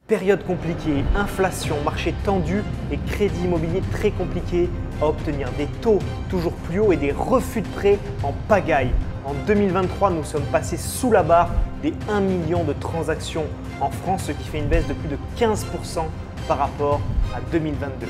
Période compliquée, inflation, marché tendu et crédit immobilier très compliqué à obtenir, des taux toujours plus hauts et des refus de prêts en pagaille. En 2023, nous sommes passés sous la barre des 1 million de transactions en France, ce qui fait une baisse de plus de 15% par rapport à 2022.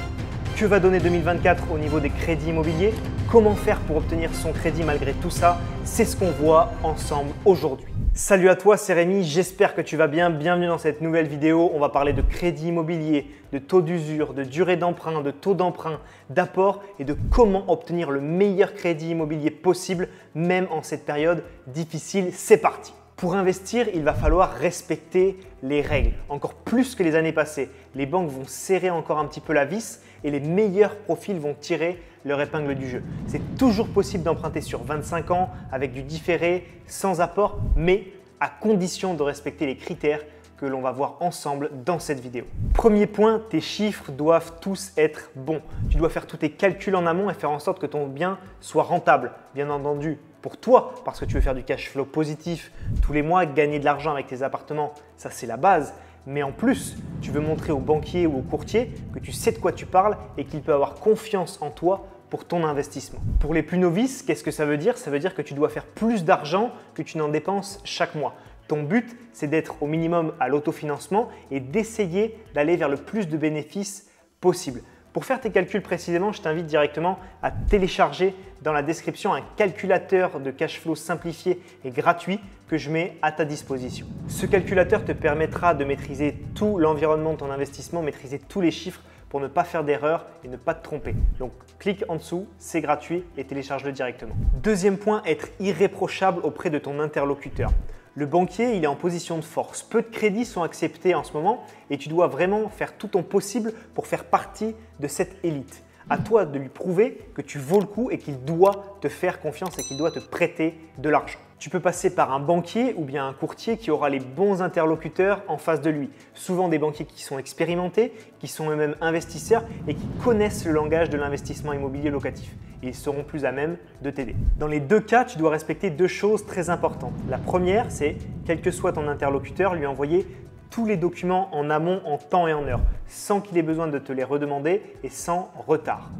Que va donner 2024 au niveau des crédits immobiliers? Comment faire pour obtenir son crédit malgré tout ça? C'est ce qu'on voit ensemble aujourd'hui. Salut à toi, c'est Rémi, j'espère que tu vas bien. Bienvenue dans cette nouvelle vidéo. On va parler de crédit immobilier, de taux d'usure, de durée d'emprunt, de taux d'emprunt, d'apport et de comment obtenir le meilleur crédit immobilier possible, même en cette période difficile. C'est parti! Pour investir, il va falloir respecter les règles, encore plus que les années passées. Les banques vont serrer encore un petit peu la vis et les meilleurs profils vont tirer leur épingle du jeu. C'est toujours possible d'emprunter sur 25 ans avec du différé, sans apport, mais à condition de respecter les critères que l'on va voir ensemble dans cette vidéo. Premier point, tes chiffres doivent tous être bons. Tu dois faire tous tes calculs en amont et faire en sorte que ton bien soit rentable. Bien entendu, pour toi, parce que tu veux faire du cash flow positif tous les mois, gagner de l'argent avec tes appartements, ça c'est la base. Mais en plus, tu veux montrer au banquier ou au courtier que tu sais de quoi tu parles et qu'il peut avoir confiance en toi pour ton investissement. Pour les plus novices, qu'est-ce que ça veut dire? Ça veut dire que tu dois faire plus d'argent que tu n'en dépenses chaque mois. Ton but, c'est d'être au minimum à l'autofinancement et d'essayer d'aller vers le plus de bénéfices possible. Pour faire tes calculs précisément, je t'invite directement à télécharger dans la description un calculateur de cash flow simplifié et gratuit que je mets à ta disposition. Ce calculateur te permettra de maîtriser tout l'environnement de ton investissement, maîtriser tous les chiffres pour ne pas faire d'erreur et ne pas te tromper. Donc, clique en dessous, c'est gratuit et télécharge-le directement. Deuxième point, être irréprochable auprès de ton interlocuteur. Le banquier, il est en position de force. Peu de crédits sont acceptés en ce moment et tu dois vraiment faire tout ton possible pour faire partie de cette élite. À toi de lui prouver que tu vaux le coup et qu'il doit te faire confiance et qu'il doit te prêter de l'argent. Tu peux passer par un banquier ou bien un courtier qui aura les bons interlocuteurs en face de lui. Souvent des banquiers qui sont expérimentés, qui sont eux-mêmes investisseurs et qui connaissent le langage de l'investissement immobilier locatif. Et ils seront plus à même de t'aider. Dans les deux cas, tu dois respecter deux choses très importantes. La première, c'est quel que soit ton interlocuteur, lui envoyer tous les documents en amont, en temps et en heure, sans qu'il ait besoin de te les redemander et sans retard.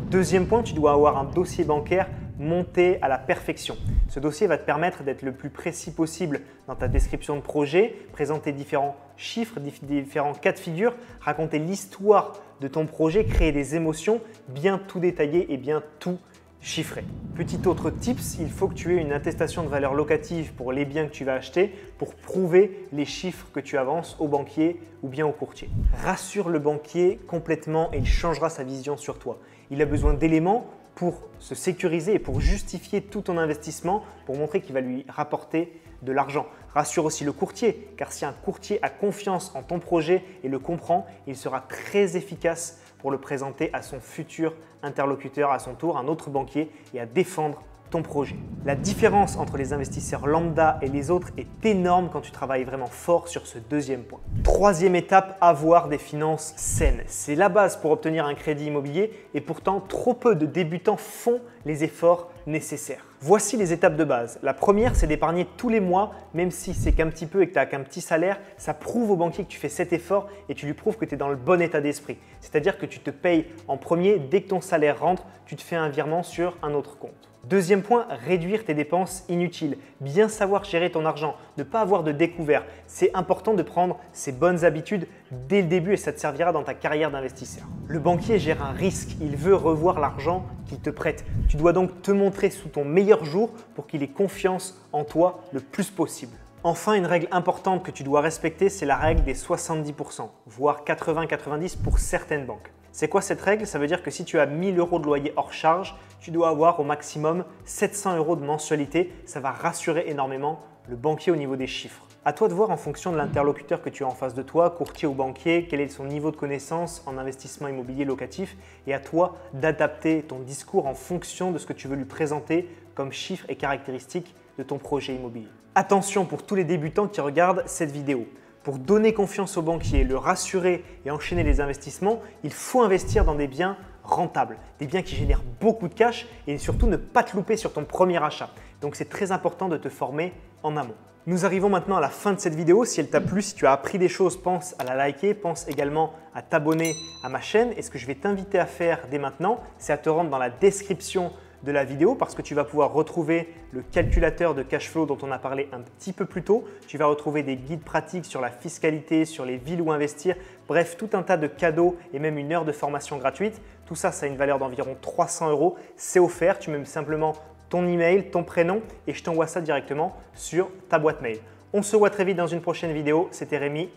Deuxième point, tu dois avoir un dossier bancaire monté à la perfection. Ce dossier va te permettre d'être le plus précis possible dans ta description de projet, présenter différents chiffres, différents cas de figure, raconter l'histoire de ton projet, créer des émotions, bien tout détailler et bien tout chiffré. Petit autre tips, il faut que tu aies une attestation de valeur locative pour les biens que tu vas acheter pour prouver les chiffres que tu avances au banquier ou bien au courtier. Rassure le banquier complètement et il changera sa vision sur toi. Il a besoin d'éléments pour se sécuriser et pour justifier tout ton investissement, pour montrer qu'il va lui rapporter de l'argent. Rassure aussi le courtier, car si un courtier a confiance en ton projet et le comprend, il sera très efficace pour le présenter à son futur interlocuteur, à son tour, un autre banquier et à défendre ton projet. La différence entre les investisseurs lambda et les autres est énorme quand tu travailles vraiment fort sur ce deuxième point. Troisième étape, avoir des finances saines. C'est la base pour obtenir un crédit immobilier et pourtant trop peu de débutants font les efforts nécessaires. Voici les étapes de base. La première, c'est d'épargner tous les mois, même si c'est qu'un petit peu et que tu n'as qu'un petit salaire, ça prouve au banquier que tu fais cet effort et tu lui prouves que tu es dans le bon état d'esprit. C'est-à-dire que tu te payes en premier, dès que ton salaire rentre, tu te fais un virement sur un autre compte. Deuxième point, réduire tes dépenses inutiles. Bien savoir gérer ton argent, ne pas avoir de découvert. C'est important de prendre ces bonnes habitudes dès le début et ça te servira dans ta carrière d'investisseur. Le banquier gère un risque, il veut revoir l'argent qu'il te prête. Tu dois donc te montrer sous ton meilleur jour pour qu'il ait confiance en toi le plus possible. Enfin, une règle importante que tu dois respecter, c'est la règle des 70%, voire 80-90% pour certaines banques. C'est quoi cette règle? Ça veut dire que si tu as 1 000 € de loyer hors charge, tu dois avoir au maximum 700 € de mensualité. Ça va rassurer énormément le banquier au niveau des chiffres. À toi de voir en fonction de l'interlocuteur que tu as en face de toi, courtier ou banquier, quel est son niveau de connaissance en investissement immobilier locatif et à toi d'adapter ton discours en fonction de ce que tu veux lui présenter comme chiffres et caractéristiques de ton projet immobilier. Attention pour tous les débutants qui regardent cette vidéo. Pour donner confiance au banquier, le rassurer et enchaîner les investissements, il faut investir dans des biens rentables, des biens qui génèrent beaucoup de cash et surtout ne pas te louper sur ton premier achat. Donc c'est très important de te former en amont. Nous arrivons maintenant à la fin de cette vidéo. Si elle t'a plu, si tu as appris des choses, pense à la liker, pense également à t'abonner à ma chaîne. Et ce que je vais t'inviter à faire dès maintenant, c'est à te rendre dans la description de la vidéo parce que tu vas pouvoir retrouver le calculateur de cash flow dont on a parlé un petit peu plus tôt. Tu vas retrouver des guides pratiques sur la fiscalité, sur les villes où investir, bref, tout un tas de cadeaux et même une heure de formation gratuite. Tout ça, ça a une valeur d'environ 300 €. C'est offert, tu mets simplement ton email, ton prénom et je t'envoie ça directement sur ta boîte mail. On se voit très vite dans une prochaine vidéo. C'était Rémi.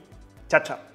Ciao, ciao.